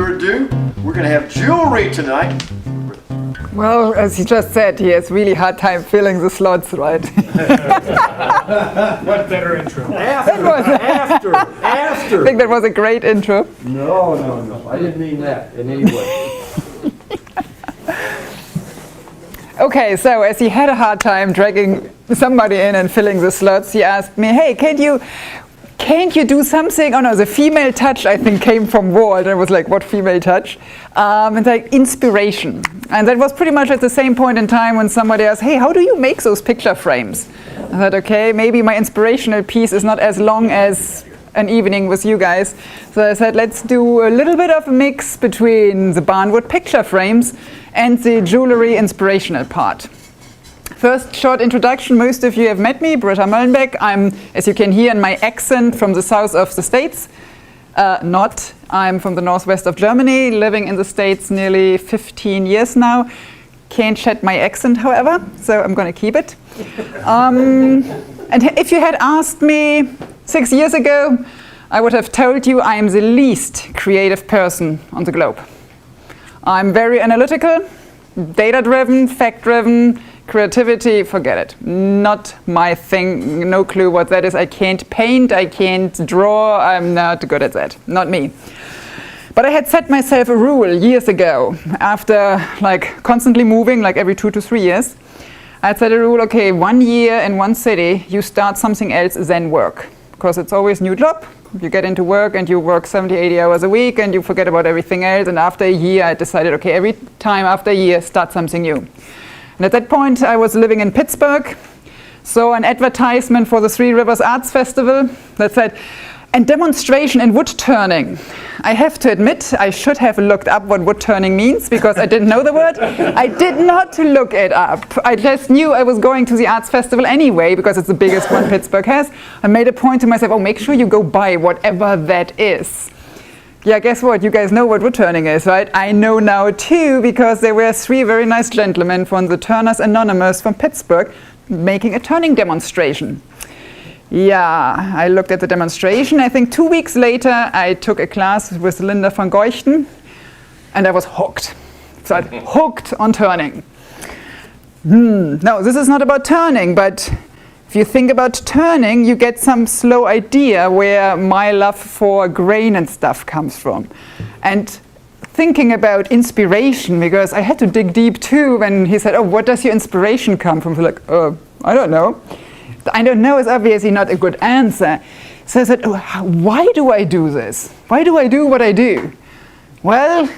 further ado, we're going to have jewelry tonight. Well, as he just said, he has really hard time filling the slots, right? What better intro? After. I think that was a great intro. No. I didn't mean that in any way. Okay, so as he had a hard time dragging somebody in and filling the slots, he asked me, hey, can't you do something? Oh no, the female touch I think came from Walt. And I was like, what female touch? And like inspiration. And that was pretty much at the same point in time when somebody asked, hey, how do you make those picture frames? I thought, okay, maybe my inspirational piece is not as long as an evening with you guys. So I said, let's do a little bit of a mix between the barnwood picture frames and the jewelry inspirational part. First short introduction, most of you have met me, Britta Moellenbeck. I'm, as you can hear in my accent, from the south of the States. I'm from the northwest of Germany, living in the States nearly 15 years now. Can't shed my accent, however, so I'm going to keep it. And if you had asked me 6 years ago, I would have told you I am the least creative person on the globe. I'm very analytical, data-driven, fact-driven. Creativity, forget it. Not my thing, no clue what that is. I can't paint, I can't draw, I'm not good at that. Not me. But I had set myself a rule years ago, after constantly moving, like every 2 to 3 years. I had set a rule, okay, 1 year in one city, you start something else, then work. Because it's always new job. You get into work and you work 70, 80 hours a week and you forget about everything else. And after a year, I decided, okay, every time after a year, start something new. And at that point, I was living in Pittsburgh, saw an advertisement for the Three Rivers Arts Festival that said, and demonstration in wood turning. I have to admit, I should have looked up what wood turning means because I didn't know the word. I did not look it up. I just knew I was going to the arts festival anyway because it's the biggest one Pittsburgh has. I made a point to myself, oh, make sure you go buy whatever that is. Yeah, guess what? You guys know what wood turning is, right? I know now too, because there were 3 very nice gentlemen from the Turners Anonymous from Pittsburgh making a turning demonstration. Yeah, I looked at the demonstration. I think 2 weeks later, I took a class with Linda van Geuchten, and I was hooked. So I'm hooked on turning. No, this is not about turning, but if you think about turning, you get some slow idea where my love for grain and stuff comes from. And thinking about inspiration, because I had to dig deep too when he said, oh, what does your inspiration come from? Like, I don't know. I don't know is obviously not a good answer. So I said, oh, why do I do this? Why do I do what I do? Well,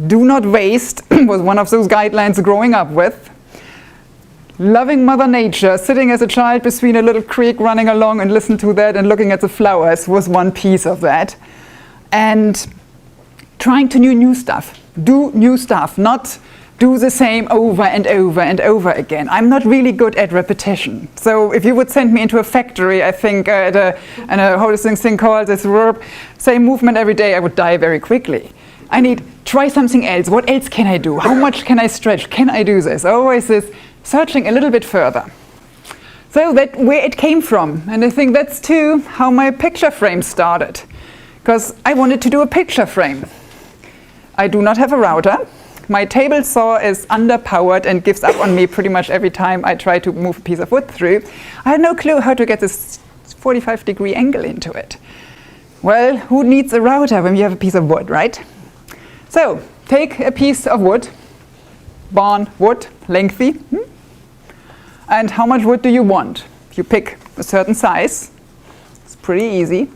do not waste was one of those guidelines growing up with. Loving Mother Nature, sitting as a child between a little creek running along and listen to that and looking at the flowers was one piece of that. And trying to do new stuff. Do new stuff, not do the same over and over and over again. I'm not really good at repetition. So if you would send me into a factory, I think at a how is this thing called, this verb, same movement every day, I would die very quickly. I need, try something else. What else can I do? How much can I stretch? Can I do this? Always this searching a little bit further. So that's where it came from. And I think that's too how my picture frame started. Because I wanted to do a picture frame. I do not have a router. My table saw is underpowered and gives up on me pretty much every time I try to move a piece of wood through. I had no clue how to get this 45-degree angle into it. Well, who needs a router when you have a piece of wood, right? So, take a piece of wood, barn wood, lengthy, and how much wood do you want? You pick a certain size. It's pretty easy.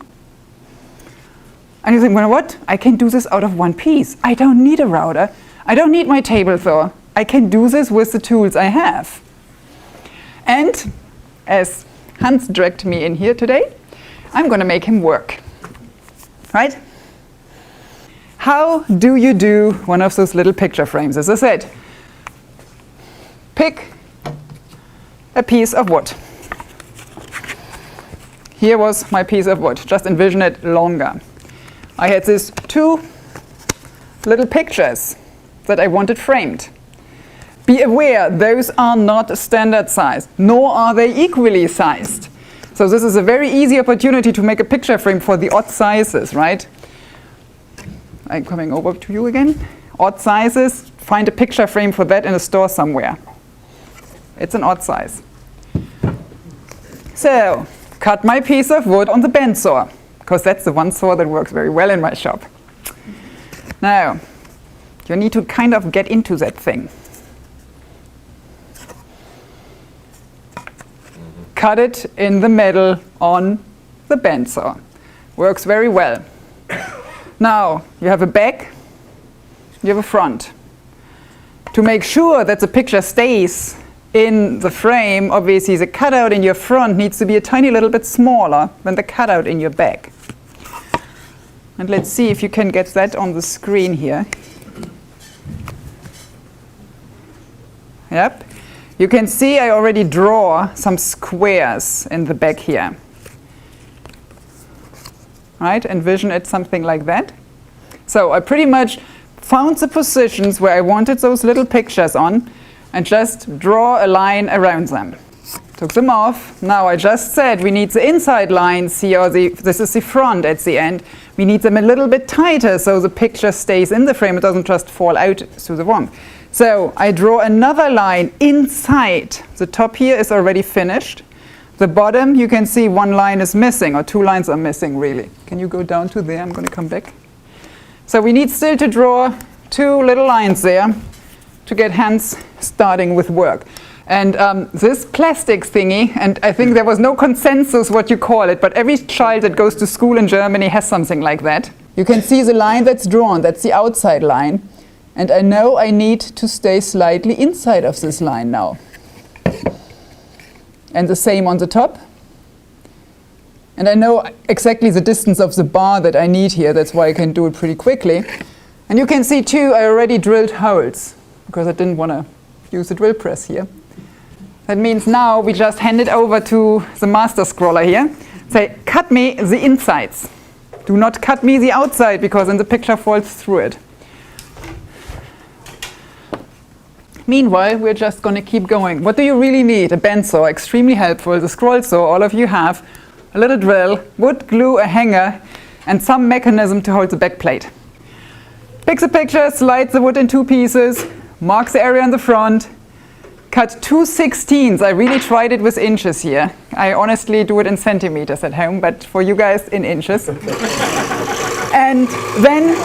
And you think, well, what? I can do this out of one piece. I don't need a router. I don't need my table saw. I can do this with the tools I have. And as Hans dragged me in here today, I'm going to make him work. Right? How do you do one of those little picture frames? As I said, pick a piece of wood. Here was my piece of wood. Just envision it longer. I had these 2 little pictures that I wanted framed. Be aware, those are not standard size, nor are they equally sized. So this is a very easy opportunity to make a picture frame for the odd sizes, right? I'm coming over to you again. Odd sizes, find a picture frame for that in a store somewhere. It's an odd size. So, cut my piece of wood on the bend saw, because that's the one saw that works very well in my shop. Now, you need to kind of get into that thing. Cut it in the middle on the bend saw. Works very well. Now, you have a back, you have a front. To make sure that the picture stays in the frame, obviously the cutout in your front needs to be a tiny little bit smaller than the cutout in your back. And let's see if you can get that on the screen here. Yep. You can see I already draw some squares in the back here. Right? Envision it something like that. So I pretty much found the positions where I wanted those little pictures on and just draw a line around them. Took them off. Now I just said we need the inside lines here, this is the front at the end. We need them a little bit tighter so the picture stays in the frame, it doesn't just fall out through the wrong. So I draw another line inside. The top here is already finished. The bottom, you can see one line is missing, or two lines are missing really. Can you go down to there? I'm going to come back. So we need still to draw two little lines there to get hands starting with work. And this plastic thingy, and I think there was no consensus what you call it, but every child that goes to school in Germany has something like that. You can see the line that's drawn, that's the outside line. And I know I need to stay slightly inside of this line now. And the same on the top. And I know exactly the distance of the bar that I need here, that's why I can do it pretty quickly. And you can see too, I already drilled holes, because I didn't want to use the drill press here. That means now we just hand it over to the master scroller here. Say, cut me the insides. Do not cut me the outside, because then the picture falls through it. Meanwhile, we're just going to keep going. What do you really need? A bend saw, extremely helpful. The scroll saw, all of you have. A little drill, wood, glue, a hanger, and some mechanism to hold the back plate. Pick the picture, slide the wood in two pieces, mark the area on the front, cut 2/16. I really tried it with inches here. I honestly do it in centimeters at home, but for you guys in inches. And then,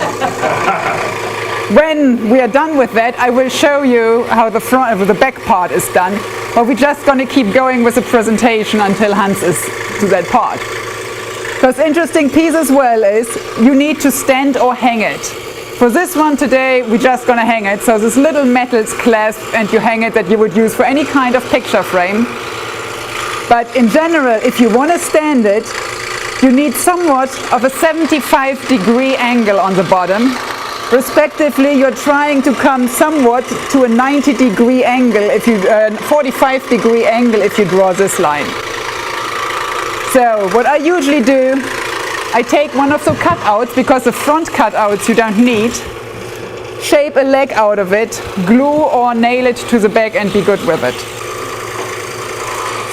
when we are done with that, I will show you how the front, the back part is done. But we're just going to keep going with the presentation until Hans is to that part. Because interesting piece as well is you need to stand or hang it. For this one today, we're just going to hang it. So this little metal's clasp and you hang it that you would use for any kind of picture frame. But in general, if you want to stand it, you need somewhat of a 75-degree angle on the bottom. Respectively, you're trying to come somewhat to a 90-degree angle, if you 45-degree angle if you draw this line. So what I usually do, I take one of the cutouts, because the front cutouts you don't need, shape a leg out of it, glue or nail it to the back and be good with it.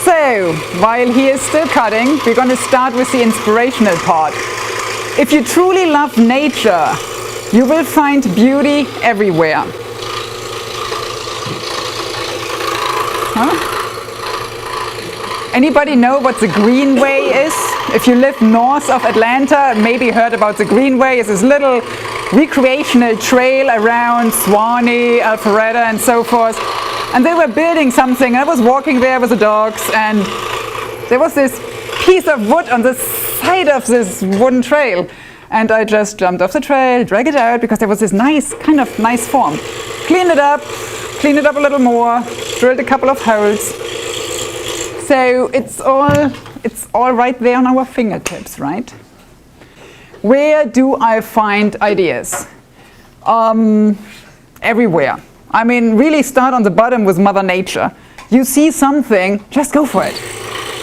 So, while he is still cutting, we're going to start with the inspirational part. If you truly love nature, you will find beauty everywhere. Huh? Anybody know what the Greenway is? If you live north of Atlanta, maybe heard about the Greenway. It's this little recreational trail around Swanee, Alpharetta and so forth. And they were building something. I was walking there with the dogs and there was this piece of wood on the side of this wooden trail. And I just jumped off the trail, dragged it out because there was this nice, kind of nice form. Cleaned it up a little more, drilled a couple of holes. So it's all right there on our fingertips, right? Where do I find ideas? Everywhere. I mean, really start on the bottom with Mother Nature. You see something, just go for it.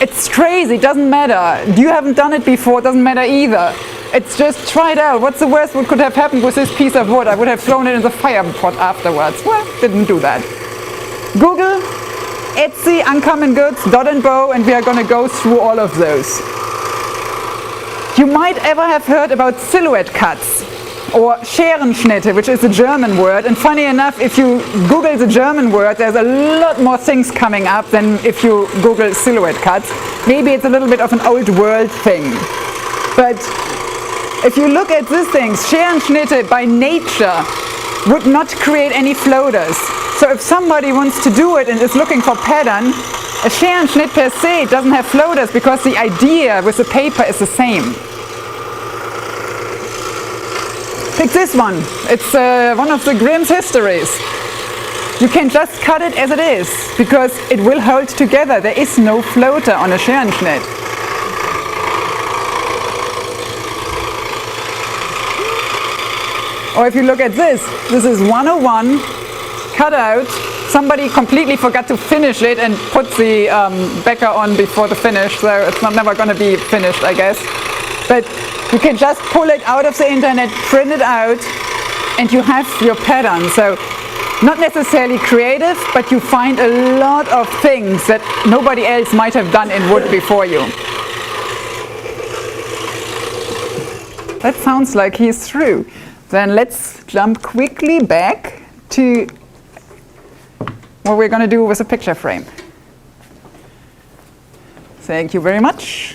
It's crazy, doesn't matter. You haven't done it before, doesn't matter either. It's just try it out. What's the worst what could have happened with this piece of wood? I would have thrown it in the fire pot afterwards. Well, didn't do that. Google, Etsy, Uncommon Goods, Dot and Bow, and we are going to go through all of those. You might ever have heard about silhouette cuts. or Scherenschnitte, which is a German word. And funny enough, if you Google the German word, there's a lot more things coming up than if you Google silhouette cuts. Maybe it's a little bit of an old world thing. But if you look at these things, Scherenschnitte by nature would not create any floaters. So if somebody wants to do it and is looking for pattern, a Scherenschnitt per se doesn't have floaters because the idea with the paper is the same. Pick this one. It's one of the Grimm's histories. You can just cut it as it is because it will hold together. There is no floater on a Scherenschnitt. Or if you look at this is 101 cut out. Somebody completely forgot to finish it and put the backer on before the finish, so it's never going to be finished, I guess. But you can just pull it out of the internet, print it out, and you have your pattern. So not necessarily creative, but you find a lot of things that nobody else might have done in wood before you. That sounds like he's through. Then let's jump quickly back to what we're going to do with a picture frame. Thank you very much.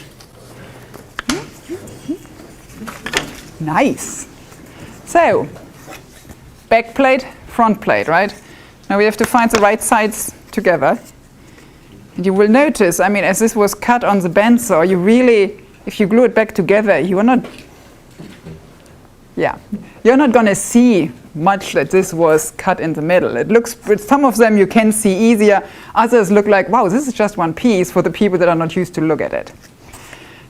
Nice. So, back plate, front plate, right? Now we have to find the right sides together. And you will notice, I mean, as this was cut on the bandsaw, you really, if you glue it back together, you're not going to see much that this was cut in the middle. It looks, with some of them you can see easier. Others look like, wow, this is just one piece for the people that are not used to look at it.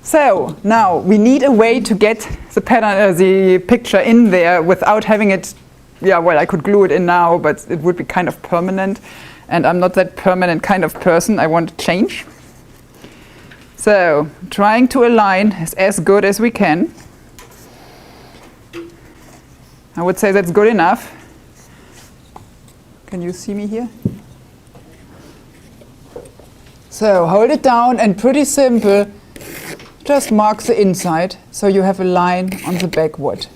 So now we need a way to get the pattern, the picture in there without having it, I could glue it in now, but it would be kind of permanent. And I'm not that permanent kind of person. I want to change. So trying to align as good as we can. I would say that's good enough. Can you see me here? So hold it down and pretty simple, just mark the inside so you have a line on the back wood.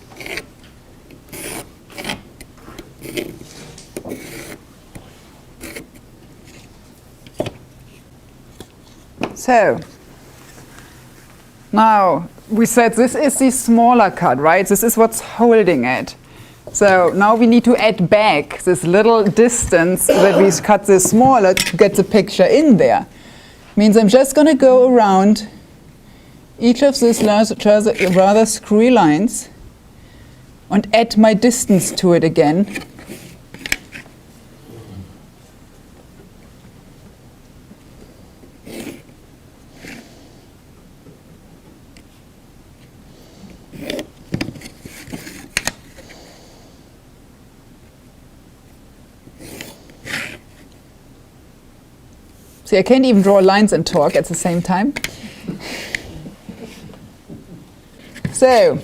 So now we said this is the smaller cut, right? This is what's holding it. So now we need to add back this little distance that we cut this smaller to get the picture in there. Means I'm just going to go around each of these rather screwy lines and add my distance to it again. See, I can't even draw lines and talk at the same time. So,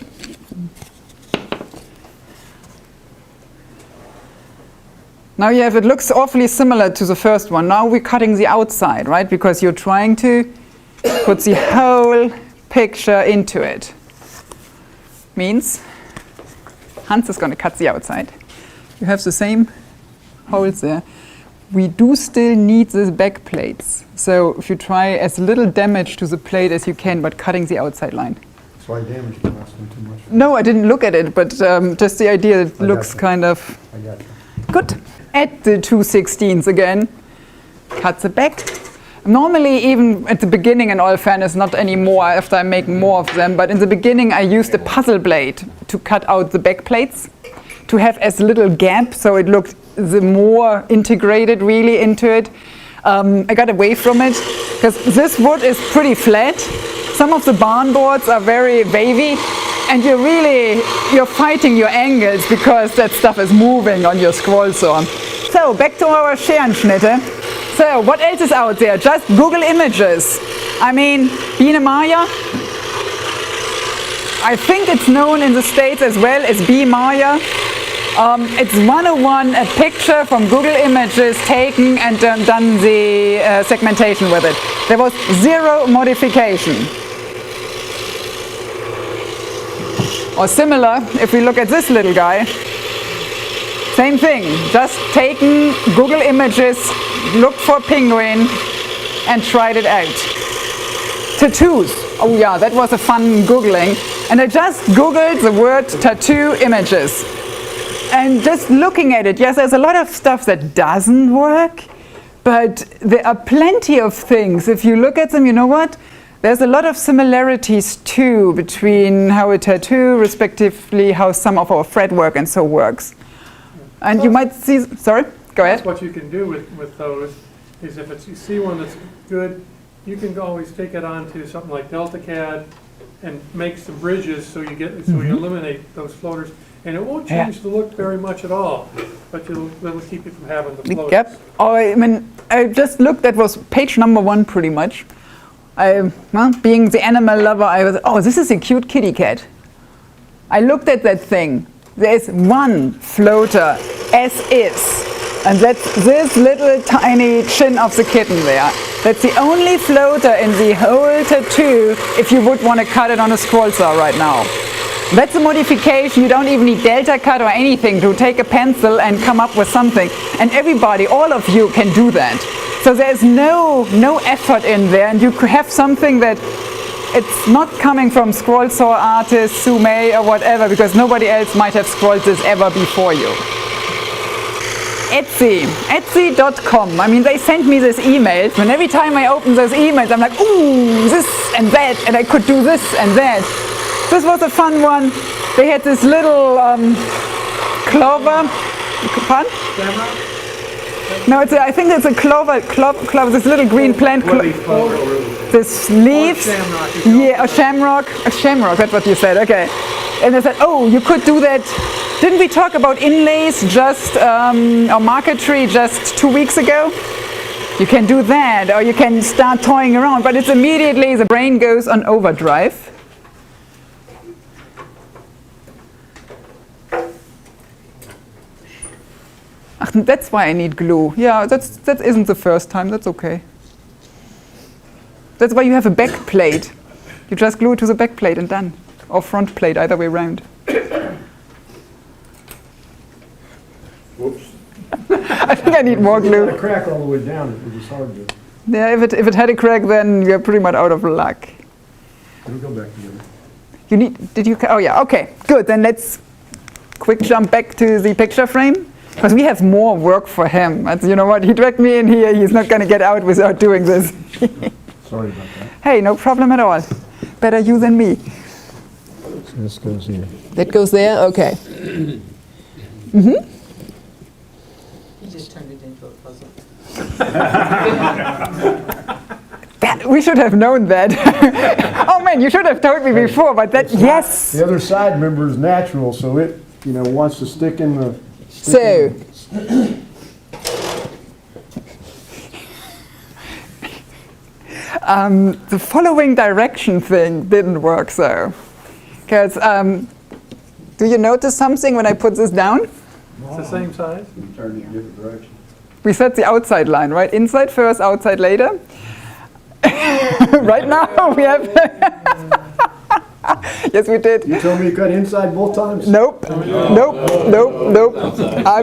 now you have, it looks awfully similar to the first one. Now we're cutting the outside, right? Because you're trying to put the whole picture into it. Means Hans is going to cut the outside. You have the same holes there. We do still need these back plates. So if you try as little damage to the plate as you can, but cutting the outside line. So I damaged the last one too much. No, I didn't look at it, but just the idea, it looks kind of I got you. good. Add the 2/16 again, cut the back. Normally, even at the beginning, in all fairness, not anymore after I make more of them, but in the beginning I used a puzzle blade to cut out the back plates, to have as little gap so it looked the more integrated really into it. I got away from it because this wood is pretty flat. Some of the barn boards are very wavy and you're fighting your angles because that stuff is moving on your scroll saw. So back to our Scherenschnitte. So what else is out there? Just Google images. I mean, Biene Maya. I think it's known in the States as well as B. Maya. It's 101, a picture from Google Images taken and done the segmentation with it. There was zero modification. Or similar, if we look at this little guy, same thing, just taken Google images, looked for penguin, and tried it out. Tattoos, oh yeah, that was a fun Googling. And I just Googled the word tattoo images. And just looking at it, yes, there's a lot of stuff that doesn't work, but there are plenty of things. If you look at them, you know what? There's a lot of similarities too between how a tattoo, respectively, how some of our fretwork and so works. And you might see, sorry, go ahead. That's what you can do with those, is if you see one that's good, you can always take it onto something like DeltaCAD and make some bridges so you eliminate those floaters. And it won't change the look very much at all, but it'll keep you from having the floaters. Yep. Oh, I mean, I just looked, that was page number 1 pretty much. Well, being the animal lover, I was, oh, this is a cute kitty cat. I looked at that thing. There's one floater as is, and that's this little tiny chin of the kitten there. That's the only floater in the whole tattoo if you would want to cut it on a scroll saw right now. That's a modification. You don't even need delta cut or anything to take a pencil and come up with something. And everybody, all of you can do that. So there's no effort in there, and you could have something that it's not coming from scroll saw artists, Sume or whatever, because nobody else might have scrolled this ever before you. Etsy.com. I mean, they sent me these emails, and every time I open those emails, I'm like, ooh, this and that, and I could do this and that. This was a fun one. They had this little clover. Pardon? No, I think it's a clover, this little green plant. This leaves. Yeah, a shamrock. A shamrock, that's what you said, okay. And I said, oh, you could do that. Didn't we talk about inlays just, or marquetry just 2 weeks ago? You can do that, or you can start toying around, but it's immediately the brain goes on overdrive. That's why I need glue. Yeah, that isn't the first time. That's okay. That's why you have a back plate. You just glue it to the back plate and done. Or front plate, either way around. Whoops. I think I need more glue. It had a crack all the way down. It was hard to. Yeah, if it had a crack, then you're pretty much out of luck. Let me go back together. You need, did you, oh yeah, okay, good. Then let's quick jump back to the picture frame. Because we have more work for him. That's, you know what, he dragged me in here, he's not going to get out without doing this. Sorry about that. Hey, no problem at all. Better you than me. So this goes here. That goes there? Okay. He just turned it into a puzzle. We should have known that. Oh man, you should have told me before, but that, yes. The other side, remember, is natural, so it, wants to stick in the... So, the following direction thing didn't work so. Because, do you notice something when I put this down? It's the same size. Turn it in a different direction. We set the outside line, right? Inside first, outside later. Right now we have... Yes, we did. You told me you cut inside both times? Nope. I'm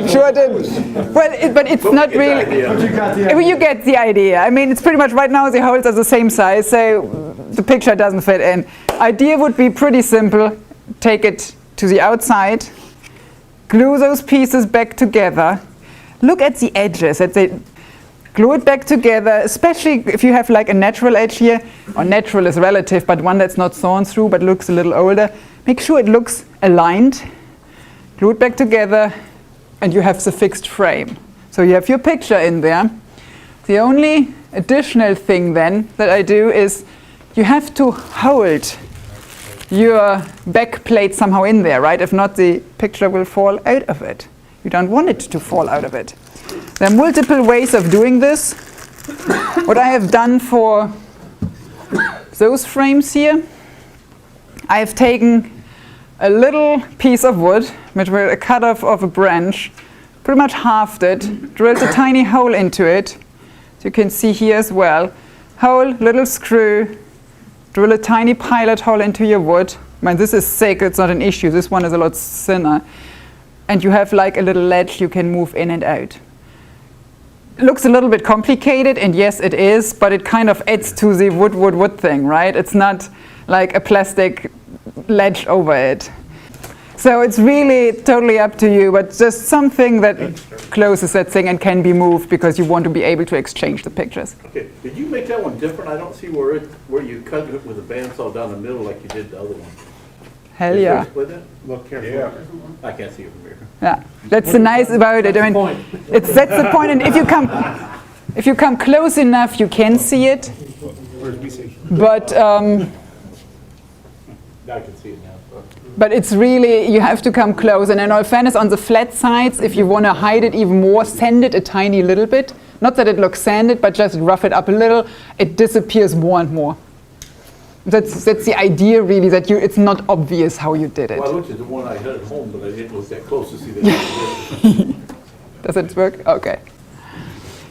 sure I didn't. Well, but it's not really. But you got the idea. You get the idea. I mean, it's pretty much right now the holes are the same size, so the picture doesn't fit in. Idea would be pretty simple. Take it to the outside, glue those pieces back together. Look at the edges. Glue it back together, especially if you have like a natural edge here, or natural is relative, but one that's not sawn through but looks a little older. Make sure it looks aligned. Glue it back together, and you have the fixed frame. So you have your picture in there. The only additional thing then that I do is you have to hold your back plate somehow in there, right? If not, the picture will fall out of it. You don't want it to fall out of it. There are multiple ways of doing this. What I have done for those frames here, I have taken a little piece of wood, which was a cut off of a branch, pretty much halved it, drilled a tiny hole into it, as you can see here as well. Hole, little screw, drill a tiny pilot hole into your wood, I mean, this is thick, it's not an issue. This one is a lot thinner. And you have like a little ledge you can move in and out. It looks a little bit complicated, and yes, it is, but it kind of adds to the wood thing, right? It's not like a plastic ledge over it. So it's really totally up to you, but just something that closes that thing and can be moved because you want to be able to exchange the pictures. Okay, did you make that one different? I don't see where you cut it with a bandsaw down the middle like you did the other one. Hell Did you yeah. split it? Look carefully. Yeah. I can't see it from here. Yeah, that's the nice about it. I mean, that's the point. And if you come close enough, you can see it. But I can see it now. but it's really, you have to come close. And in all fairness, on the flat sides, if you want to hide it even more, sand it a tiny little bit. Not that it looks sanded, but just rough it up a little. It disappears more and more. That's the idea, really, that it's not obvious how you did it. Well, I looked at the one I had at home, but I didn't look that close to see that. Does it work? Okay.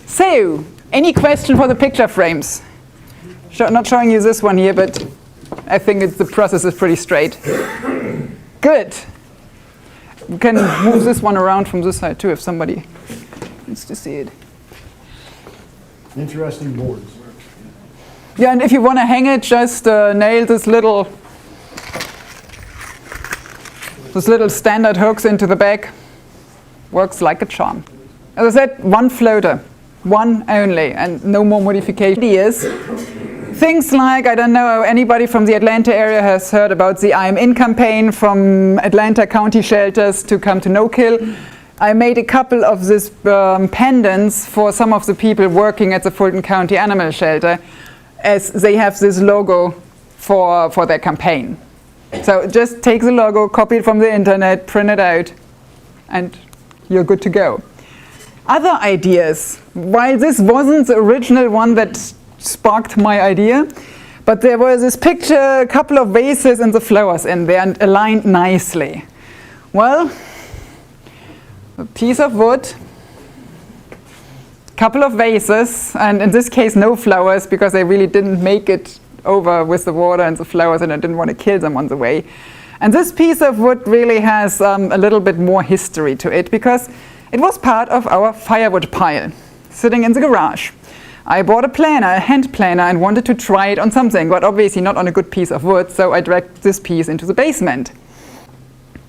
So, any question for the picture frames? Not showing you this one here, but I think the process is pretty straight. Good. You can move this one around from this side too if somebody needs to see it. Interesting boards. Yeah, and if you want to hang it, just nail this little standard hooks into the back. Works like a charm. As I said, one floater, one only, and no more modifications. Things like, I don't know, anybody from the Atlanta area has heard about the I'm In campaign from Atlanta County Shelters to come to No Kill. I made a couple of these pendants for some of the people working at the Fulton County Animal Shelter, as they have this logo for their campaign. So just take the logo, copy it from the internet, print it out, and you're good to go. Other ideas, while this wasn't the original one that sparked my idea, but there was this picture, a couple of vases and the flowers in there and aligned nicely. Well, a piece of wood, couple of vases, and in this case no flowers because I really didn't make it over with the water and the flowers and I didn't want to kill them on the way. And this piece of wood really has a little bit more history to it because it was part of our firewood pile sitting in the garage. I bought a planer, a hand planer, and wanted to try it on something, but obviously not on a good piece of wood, so I dragged this piece into the basement.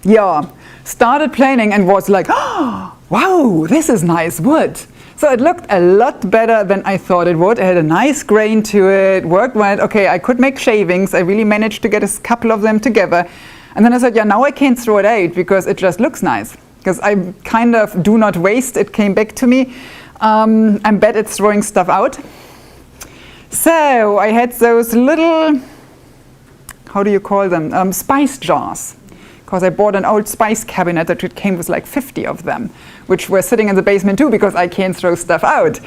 Yeah, started planing and was like, oh, wow, this is nice wood. So it looked a lot better than I thought it would. It had a nice grain to it, worked well. Okay, I could make shavings. I really managed to get a couple of them together. And then I said, yeah, now I can't throw it out because it just looks nice. Because I kind of do not waste. It came back to me. I'm bad at throwing stuff out. So I had those little, how do you call them, spice jars. Because I bought an old spice cabinet that came with like 50 of them, which were sitting in the basement too because I can't throw stuff out.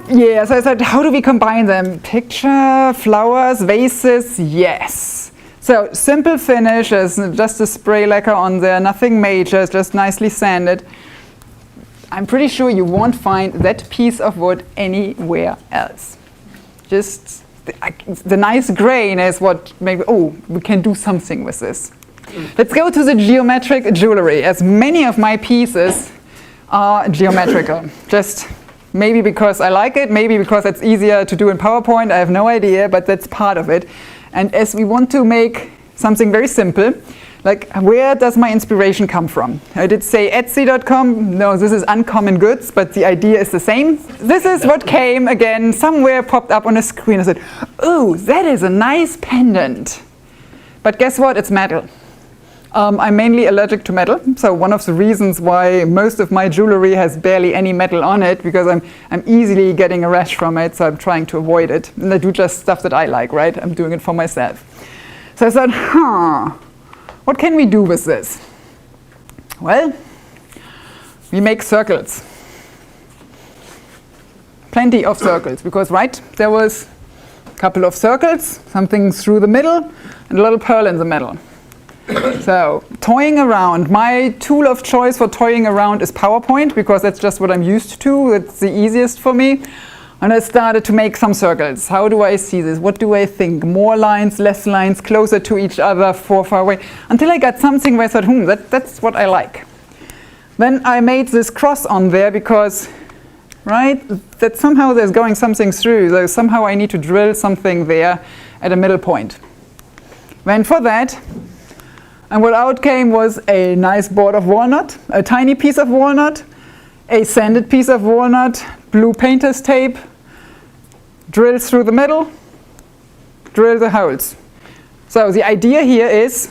Yeah, so I said, how do we combine them? Picture, flowers, vases, yes. So simple finish, there's just a spray lacquer on there, nothing major, it's just nicely sanded. I'm pretty sure you won't find that piece of wood anywhere else. Just the nice grain is what maybe, oh, we can do something with this. Let's go to the geometric jewelry. As many of my pieces are geometrical. Just maybe because I like it, maybe because it's easier to do in PowerPoint, I have no idea, but that's part of it. And as we want to make something very simple, like where does my inspiration come from? I did say Etsy.com, no, this is Uncommon Goods, but the idea is the same. This is what came again, somewhere popped up on a screen. I said, oh, that is a nice pendant. But guess what, it's metal. I'm mainly allergic to metal, so one of the reasons why most of my jewelry has barely any metal on it, because I'm easily getting a rash from it, so I'm trying to avoid it. And I do just stuff that I like, right? I'm doing it for myself. So I thought, what can we do with this? Well, we make circles. Plenty of circles, because right, there was a couple of circles, something through the middle, and a little pearl in the middle. So, toying around. My tool of choice for toying around is PowerPoint, because that's just what I'm used to. It's the easiest for me. And I started to make some circles. How do I see this? What do I think? More lines, less lines, closer to each other, far away. Until I got something where I thought, that's what I like. Then I made this cross on there because, right, that somehow there's going something through. So somehow I need to drill something there at a middle point. Went for that. And what out came was a nice board of walnut, a tiny piece of walnut, a sanded piece of walnut, blue painter's tape, drill through the middle, drill the holes. So the idea here is,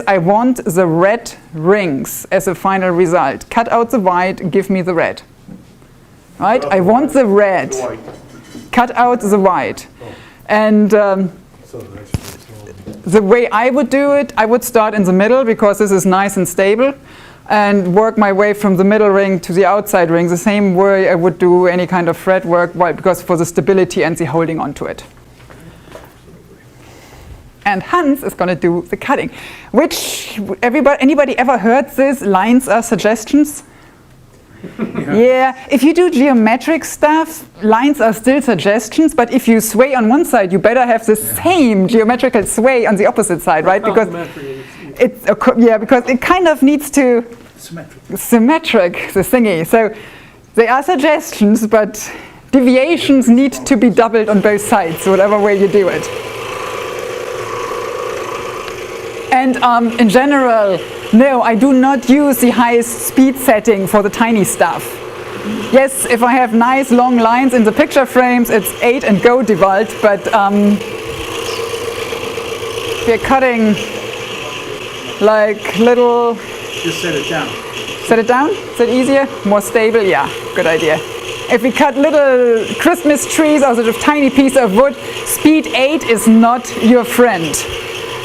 I want the red rings as a final result. Cut out the white, give me the red. Right? I want the red. Cut out the white. And the way I would do it, I would start in the middle because this is nice and stable, and work my way from the middle ring to the outside ring, the same way I would do any kind of thread work, because for the stability and the holding onto it. And Hans is going to do the cutting, which anybody ever heard this? Lines are suggestions? Yeah, if you do geometric stuff, lines are still suggestions, but if you sway on one side, you better have the same geometrical sway on the opposite side, right? Because because it kind of needs to symmetric, the thingy. So they are suggestions, but deviations need to be doubled on both sides, whatever way you do it. And in general, no, I do not use the highest speed setting for the tiny stuff. Yes, if I have nice long lines in the picture frames, it's 8 and go Gewalt, but we're cutting like little... Just set it down. Set it down? Is that easier? More stable? Yeah, good idea. If we cut little Christmas trees out of a tiny piece of wood, speed 8 is not your friend.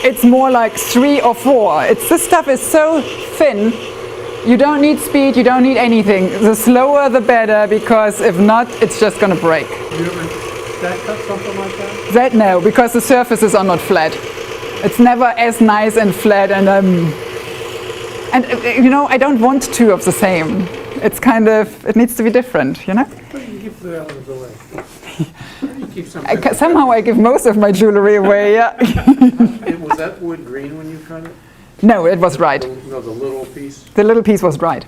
It's more like 3 or 4. This stuff is so thin, you don't need speed, you don't need anything. The slower the better, because if not, it's just going to break. You ever stack cut something like that? That no, because the surfaces are not flat. It's never as nice and flat, and you know, I don't want two of the same. It's kind of, it needs to be different, you know? But you give the others away. You keep some. Somehow I give most of my jewelry away, yeah. Was that wood green when you cut it? No, it was right. No, the little piece? The little piece was right.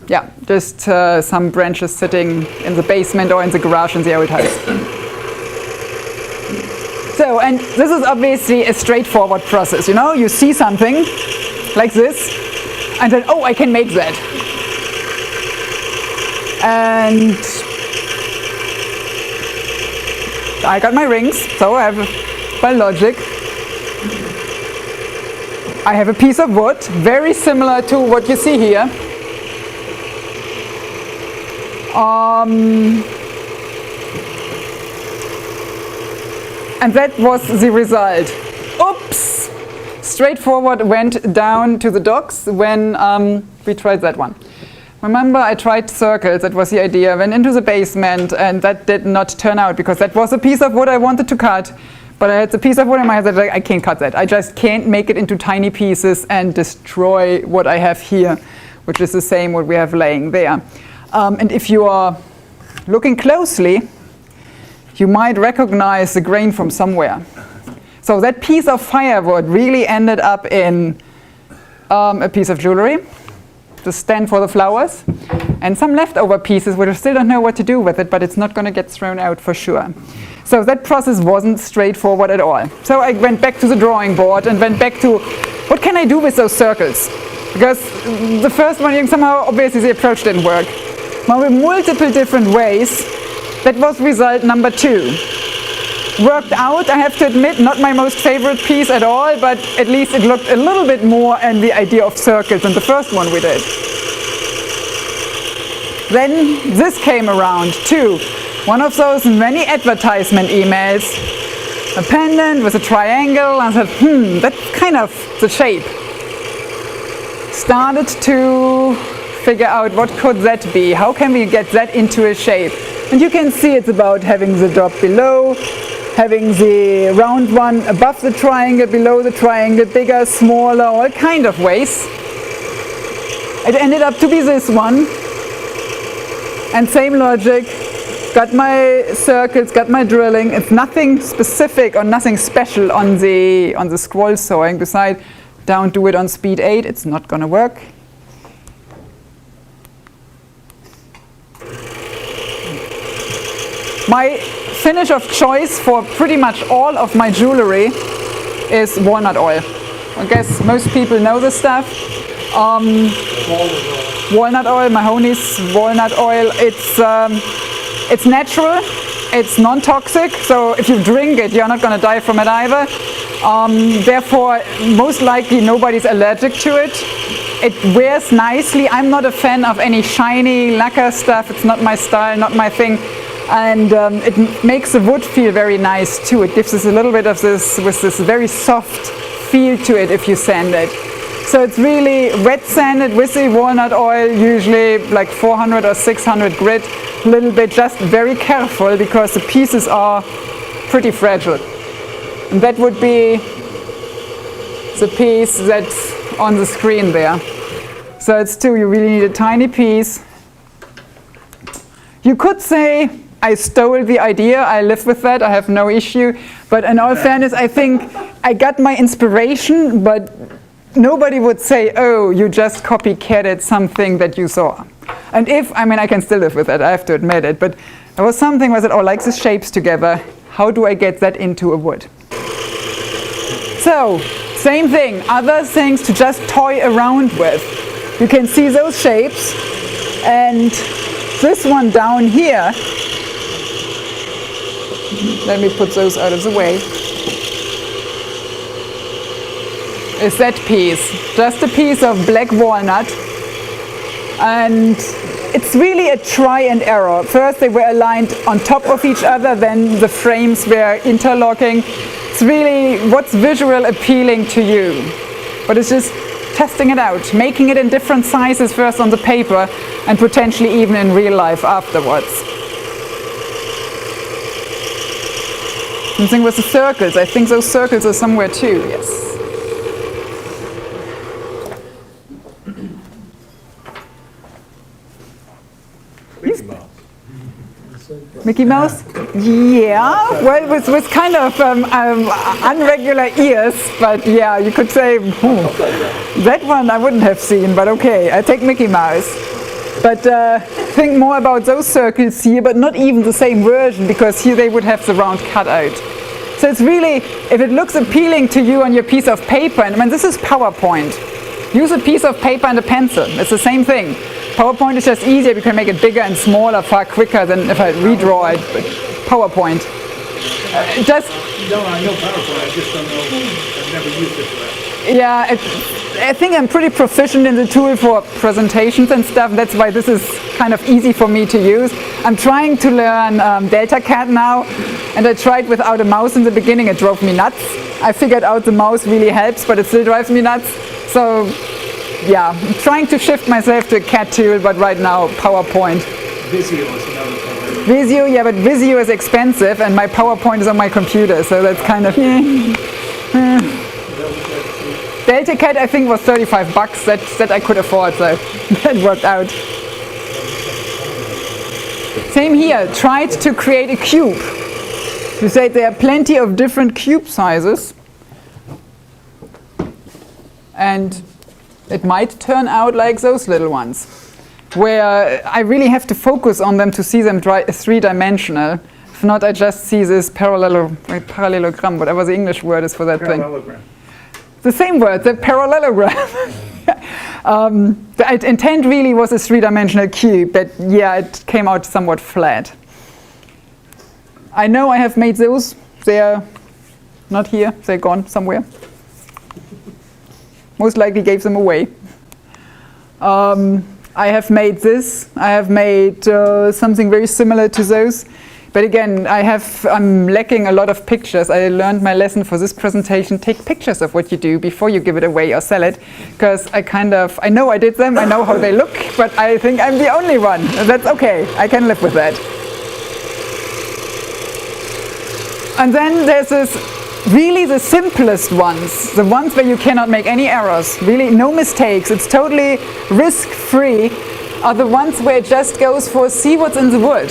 Yeah, just some branches sitting in the basement or in the garage in the old house. So, and this is obviously a straightforward process, you know? You see something like this, and then, oh, I can make that. And I got my rings, so I have, by logic, I have a piece of wood, very similar to what you see here. And that was the result. Oops! Straightforward went down to the docks when we tried that one. Remember, I tried circles, that was the idea. Went into the basement, and that did not turn out, because that was a piece of wood I wanted to cut. But I had the piece of wood in my head that I can't cut that. I just can't make it into tiny pieces and destroy what I have here, which is the same what we have laying there. And if you are looking closely, you might recognize the grain from somewhere. So that piece of firewood really ended up in a piece of jewelry, the stand for the flowers, and some leftover pieces which I still don't know what to do with it, but it's not going to get thrown out for sure. So that process wasn't straightforward at all. So I went back to the drawing board and went back to, what can I do with those circles? Because the first one, somehow, obviously the approach didn't work. Well, with multiple different ways, that was result number 2. Worked out, I have to admit, not my most favorite piece at all, but at least it looked a little bit more in the idea of circles than the first one we did. Then this came around too. One of those many advertisement emails, a pendant with a triangle, and I said, that's kind of the shape. Started to figure out what could that be, how can we get that into a shape. And you can see it's about having the dot below, having the round one above the triangle, below the triangle, bigger, smaller, all kind of ways. It ended up to be this one. And same logic, got my circles, got my drilling. It's nothing specific or nothing special on the scroll sawing. Besides, don't do it on speed 8, it's not gonna work. My finish of choice for pretty much all of my jewelry is walnut oil. I guess most people know this stuff. Walnut oil, Mahoney's walnut oil. It's natural, it's non-toxic, so if you drink it, you're not going to die from it either. Therefore, most likely nobody's allergic to it. It wears nicely. I'm not a fan of any shiny lacquer stuff. It's not my style, not my thing. And it makes the wood feel very nice too. It gives us a little bit of this, with this very soft feel to it if you sand it. So it's really wet sanded with the walnut oil, usually like 400 or 600 grit. A little bit, just very careful because the pieces are pretty fragile. And that would be the piece that's on the screen there. So it's two, you really need a tiny piece. You could say, I stole the idea, I live with that, I have no issue. But in all fairness, I think I got my inspiration, but nobody would say, oh, you just copycatted something that you saw. And I can still live with it, I have to admit it, but there was something where I said, oh, like the shapes together, how do I get that into a wood? So, same thing, other things to just toy around with. You can see those shapes, and this one down here, let me put those out of the way, is that piece. Just a piece of black walnut. And it's really a try and error. First they were aligned on top of each other, then the frames were interlocking. It's really what's visual appealing to you. But it's just testing it out, making it in different sizes first on the paper and potentially even in real life afterwards. Something with the circles. I think those circles are somewhere too, yes. Mickey Mouse. Mickey Mouse? Yeah, well, with kind of unregular ears, but yeah, you could say, that one I wouldn't have seen, but okay, I take Mickey Mouse. But think more about those circles here, but not even the same version, because here they would have the round cutout. So it's really, if it looks appealing to you on your piece of paper, and this is PowerPoint. Use a piece of paper and a pencil, it's the same thing. PowerPoint is just easier, you can make it bigger and smaller far quicker than if I redraw it. But PowerPoint. No, I know PowerPoint, I just don't know, I've never used it for that. Yeah, I think I'm pretty proficient in the tool for presentations and stuff. That's why this is kind of easy for me to use. I'm trying to learn DeltaCAD now, and I tried without a mouse in the beginning. It drove me nuts. I figured out the mouse really helps, but it still drives me nuts. So yeah, I'm trying to shift myself to a CAD tool, but right now PowerPoint. Visio is another thing. Visio, yeah, but Visio is expensive, and my PowerPoint is on my computer, so that's kind of. DeltaCAD I think was $35. That I could afford, so that worked out. Same here. Tried to create a cube. You said there are plenty of different cube sizes, and it might turn out like those little ones, where I really have to focus on them to see them three-dimensional. If not, I just see this parallelogram, whatever the English word is for that thing. Parallelogram. The same word, the parallelogram. The intent really was a three-dimensional cube, but yeah, it came out somewhat flat. I know I have made those. They're not here, they're gone somewhere. Most likely gave them away. I have made this. I have made something very similar to those. But again, I'm lacking a lot of pictures. I learned my lesson for this presentation. Take pictures of what you do before you give it away or sell it. Because I know I did them, I know how they look, but I think I'm the only one. And that's okay, I can live with that. And then there's really the simplest ones, the ones where you cannot make any errors, really no mistakes. It's totally risk-free. are the ones where it just goes for see what's in the wood.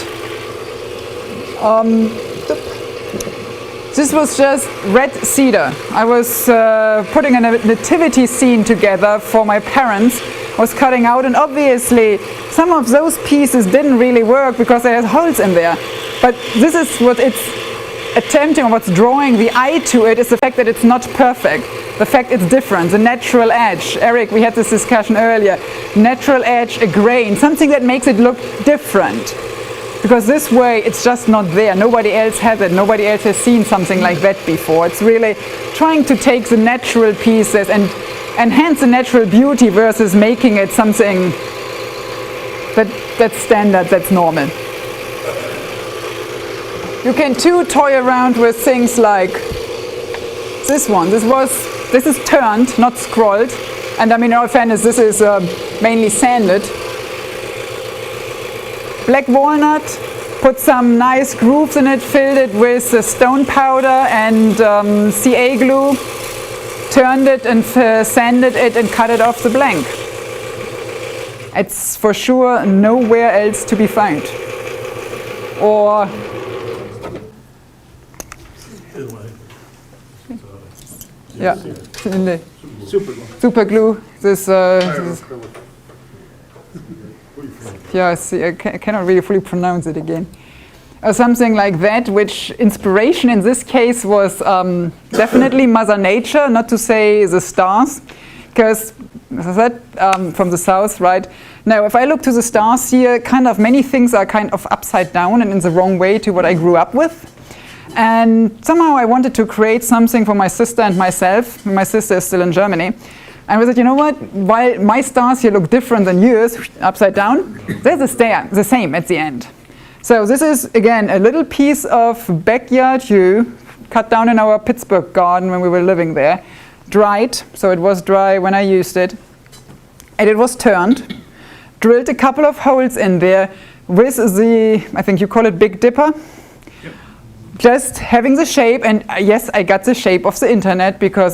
This was just red cedar. I was putting a nativity scene together for my parents. I was cutting out, and obviously some of those pieces didn't really work because they had holes in there. But this is what it's attempting, or what's drawing the eye to it, is the fact that it's not perfect. The fact it's different, the natural edge. Eric, we had this discussion earlier. Natural edge, a grain, something that makes it look different. Because this way, it's just not there. Nobody else has it. Nobody else has seen something like that before. It's really trying to take the natural pieces and enhance the natural beauty versus making it something that's standard, that's normal. You can too toy around with things like this one. This is turned, not scrolled. And I mean, in all fairness, this is mainly sanded. Black walnut, put some nice grooves in it, filled it with stone powder and CA glue, turned it and sanded it and cut it off the blank. It's for sure nowhere else to be found. Or yeah, super glue. This yeah, see, I cannot really fully pronounce it again. Or something like that, which inspiration in this case was definitely Mother Nature, not to say the stars, because, as I said, from the south, right? Now, if I look to the stars here, kind of many things are kind of upside down and in the wrong way to what I grew up with. And somehow I wanted to create something for my sister and myself. My sister is still in Germany. And we said, you know what, while my stars here look different than yours, upside down, they're the same at the end. So this is, again, a little piece of backyard yew cut down in our Pittsburgh garden when we were living there. Dried, so it was dry when I used it. And it was turned, drilled a couple of holes in there with the, I think you call it Big Dipper. Just having the shape, and yes, I got the shape of the internet because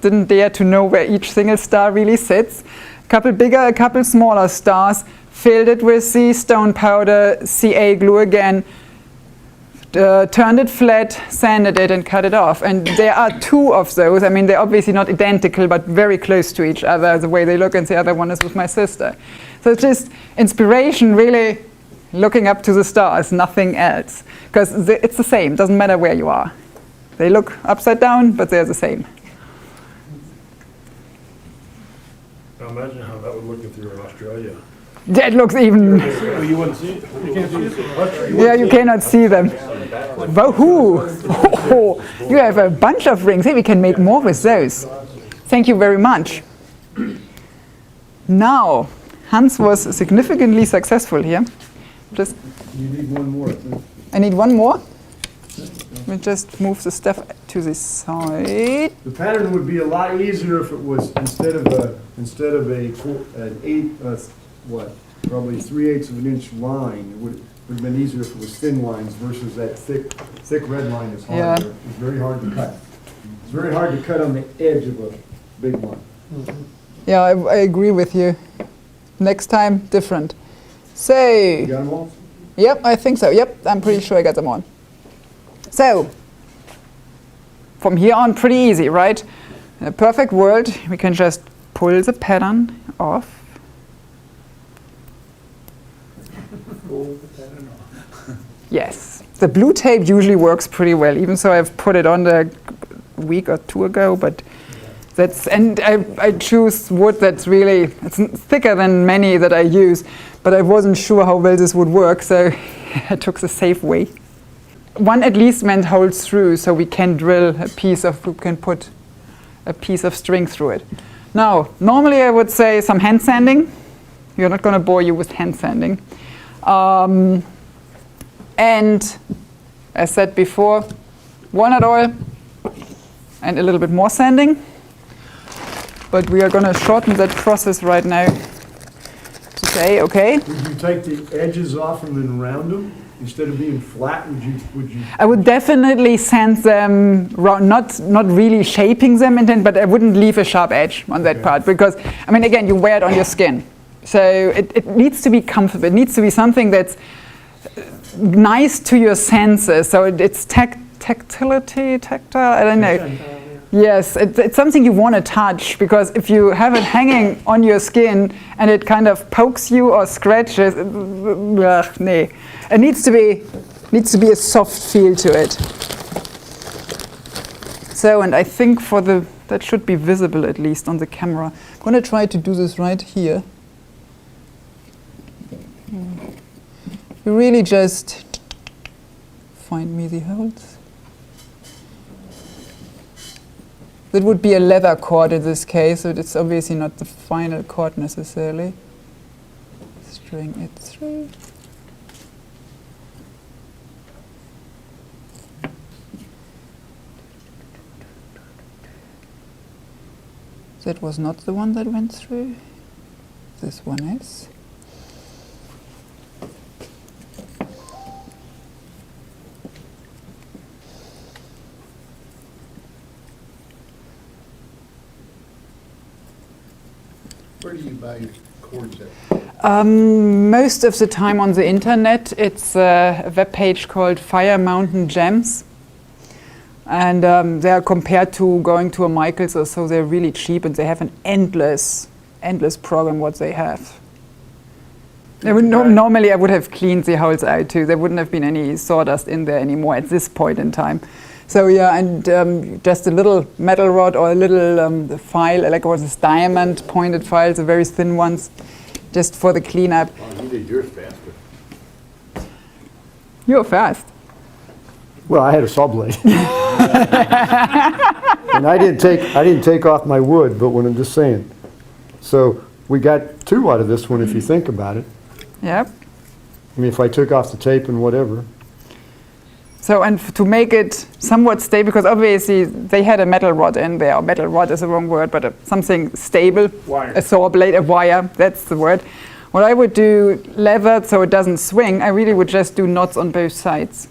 didn't dare to know where each single star really sits. A couple bigger, a couple smaller stars, filled it with the stone powder, CA glue again, turned it flat, sanded it, and cut it off. And there are two of those. I mean, they're obviously not identical, but very close to each other, the way they look, and the other one is with my sister. So it's just inspiration, really looking up to the stars, nothing else. Because it's the same, doesn't matter where you are. They look upside down, but they're the same. Now imagine how that would look if you were in Australia. It looks even... Oh, you wouldn't see it? You can't see it? Yeah, you cannot see them. Woohoo! Oh, you have a bunch of rings. Hey, we can make more with those. Thank you very much. Now, Hans was significantly successful here. Just... You need one more, I think. I need one more. We just move the stuff to the side. The pattern would be a lot easier if it was instead of probably 3/8 of an inch line. It would have been easier if it was thin lines versus that thick red line is hard. Yeah. It's very hard to cut. It's very hard to cut on the edge of a big one. Yeah, I agree with you. Next time, different. So, You got them all? yep, I think so. Yep, I'm pretty sure I got them on. So, from here on, pretty easy, right? In a perfect world, we can just pull the pattern off. Yes, the blue tape usually works pretty well, even so I've put it on there a week or two ago, but that's, and I choose wood that's really, it's thicker than many that I use, but I wasn't sure how well this would work, so I took the safe way. One at least meant holes through, so we can drill we can put a piece of string through it. Now, normally I would say some hand sanding. You're not going to bore you with hand sanding. And as said before, walnut oil and a little bit more sanding. But we are going to shorten that process right now to say, okay. Would you take the edges off and then round them? Instead of being flat, would you? I would definitely sand them round, not really shaping them, but I wouldn't leave a sharp edge on that part because, I mean, again, you wear it on your skin. So it needs to be comfortable. It needs to be something that's nice to your senses. So it's tactile, I don't know. Yes, it's something you want to touch, because if you have it hanging on your skin and it kind of pokes you or scratches, nee. It needs to be a soft feel to it. So, and I think that should be visible at least on the camera. I'm going to try to do this right here. You really just find me the holes. It would be a leather cord in this case, so it's obviously not the final cord necessarily. String it through. That was not the one that went through. This one is. Where do you buy your cords at? Most of the time on the internet. It's a web page called Fire Mountain Gems. And they are compared to going to a Michael's or so, they're really cheap, and they have an endless program what they have. Normally I would have cleaned the holes out too. There wouldn't have been any sawdust in there anymore at this point in time. So yeah, and just a little metal rod or a little file, like what is diamond pointed files, the very thin ones, just for the cleanup. Oh, you did yours faster. You're fast. Well, I had a saw blade. And I didn't take off my wood, but what I'm just saying. So we got 2 out of this one if you think about it. Yep. I mean, if I took off the tape and whatever. So, and to make it somewhat stable, because obviously they had a metal rod in there, or metal rod is the wrong word, but something stable, Wire. a saw blade, a wire, that's the word. What I would do, leathered so it doesn't swing, I really would just do knots on both sides.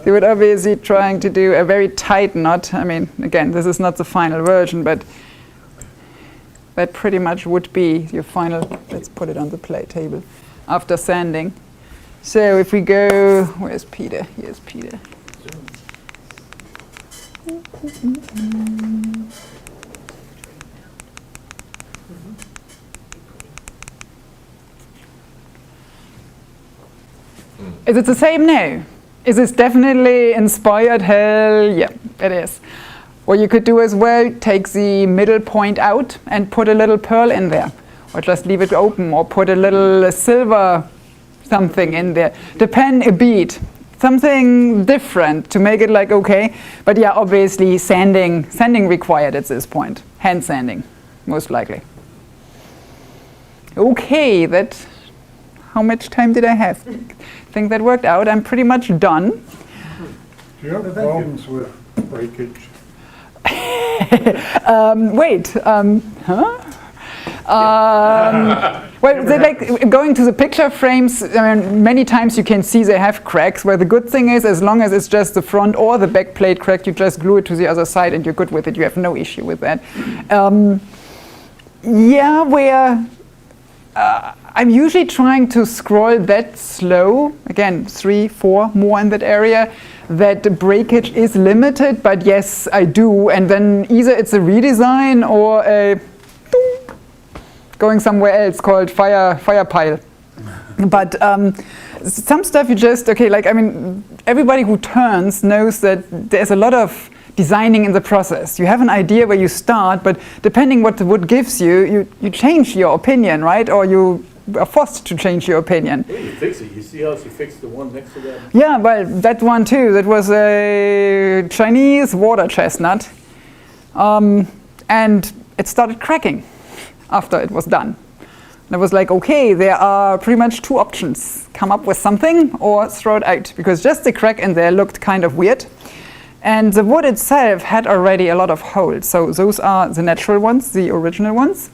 They would obviously trying to do a very tight knot. I mean, again, this is not the final version, but that pretty much would be your final, let's put it on the plate table, after sanding. So if we go, where's Peter? Here's Peter. Is it the same? No. Is this definitely inspired? Hell yeah, it is. What you could do as well, take the middle point out and put a little pearl in there. Or just leave it open, or put a little silver something in there. A bead. Something different to make it like okay. But yeah, obviously sanding required at this point. Hand sanding, most likely. Okay, how much time did I have? I think that worked out. I'm pretty much done. Do you have problems with breakage? Well, they like going to the picture frames. I mean, many times you can see they have cracks. Where the good thing is, as long as it's just the front or the back plate cracked, you just glue it to the other side and you're good with it. You have no issue with that. I'm usually trying to scroll that slow. Again, 3, 4 more in that area. That the breakage is limited, but yes, I do. And then either it's a redesign or a going somewhere else called fire pile. But some stuff you just, like, I mean, everybody who turns knows that there's a lot of designing in the process. You have an idea where you start, but depending what the wood gives you, you change your opinion, right? Or you are forced to change your opinion. Well, you fix it. You see how she fixed the one next to that? Yeah, well, that one too. That was a Chinese water chestnut. And it started cracking after it was done. And I was like, okay, there are pretty much 2 options. Come up with something or throw it out. Because just the crack in there looked kind of weird. And the wood itself had already a lot of holes. So those are the natural ones, the original ones.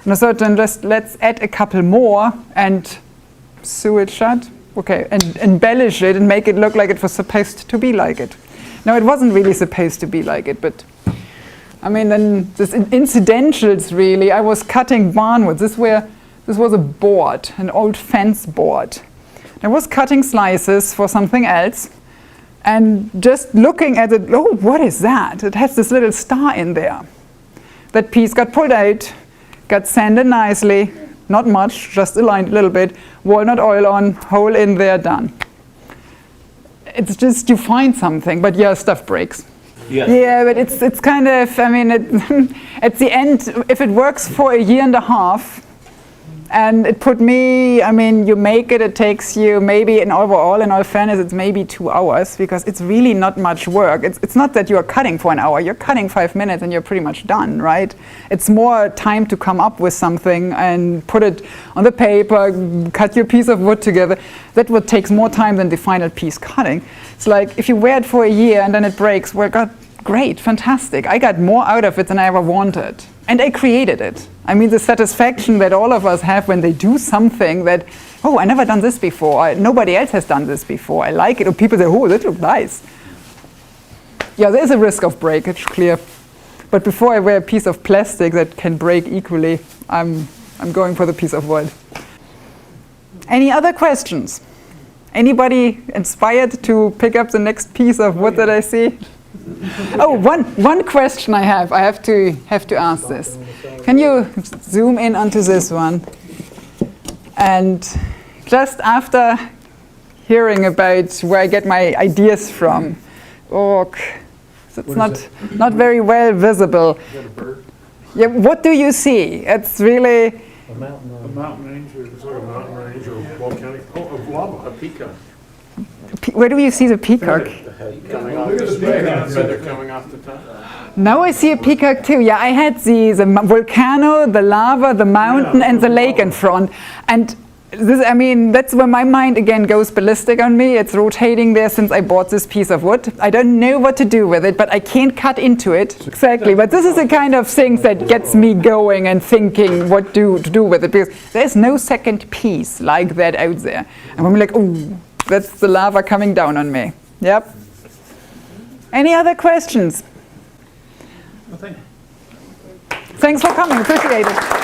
And I thought then just let's add a couple more and sew it shut. Okay, and embellish it and make it look like it was supposed to be like it. Now it wasn't really supposed to be like it, but I mean then this incidentals really. I was cutting barnwood. This were This was a board, an old fence board. I was cutting slices for something else, and just looking at it, oh, what is that? It has this little star in there. That piece got pulled out, got sanded nicely, not much, just aligned a little bit, walnut oil on, hole in there, done. It's just you find something, but yeah, stuff breaks. Yes. Yeah, but it's kind of, I mean, at the end, if it works for a year and a half, and it put me, I mean, you make it, it takes you maybe, in all fairness, it's maybe 2 hours, because it's really not much work. It's not that you're cutting for an hour, you're cutting 5 minutes and you're pretty much done, right? It's more time to come up with something and put it on the paper, cut your piece of wood together. That would takes more time than the final piece cutting. It's like, if you wear it for a year and then it breaks, well, God, great, fantastic. I got more out of it than I ever wanted. And I created it. I mean, the satisfaction that all of us have when they do something that, oh, I never done this before. Nobody else has done this before. I like it. Or people say, oh, that looks nice. Yeah, there's a risk of breakage, clear. But before I wear a piece of plastic that can break equally, I'm going for the piece of wood. Any other questions? Anybody inspired to pick up the next piece of wood that I see? Oh, one question I have to ask this. Can you zoom in onto this one? And just after hearing about where I get my ideas from, it's not very well visible. Is that a bird? Yeah, what do you see? It's really A mountain range, or it's like a mountain range or volcanic, of lava. A peacock. where do you see the peacock? The head coming off, Look at the peacock. feather coming off the top. Now I see a peacock too. Yeah, I had the volcano, the lava, the mountain, and the lake in front. And this, I mean, that's where my mind again goes ballistic on me. It's rotating there since I bought this piece of wood. I don't know what to do with it, but I can't cut into it. Exactly. But this is the kind of things that gets me going and thinking what to do with it, because there's no second piece like that out there. And I'm like, oh, that's the lava coming down on me. Yep. Any other questions? Nothing. Thanks for coming. Appreciate it.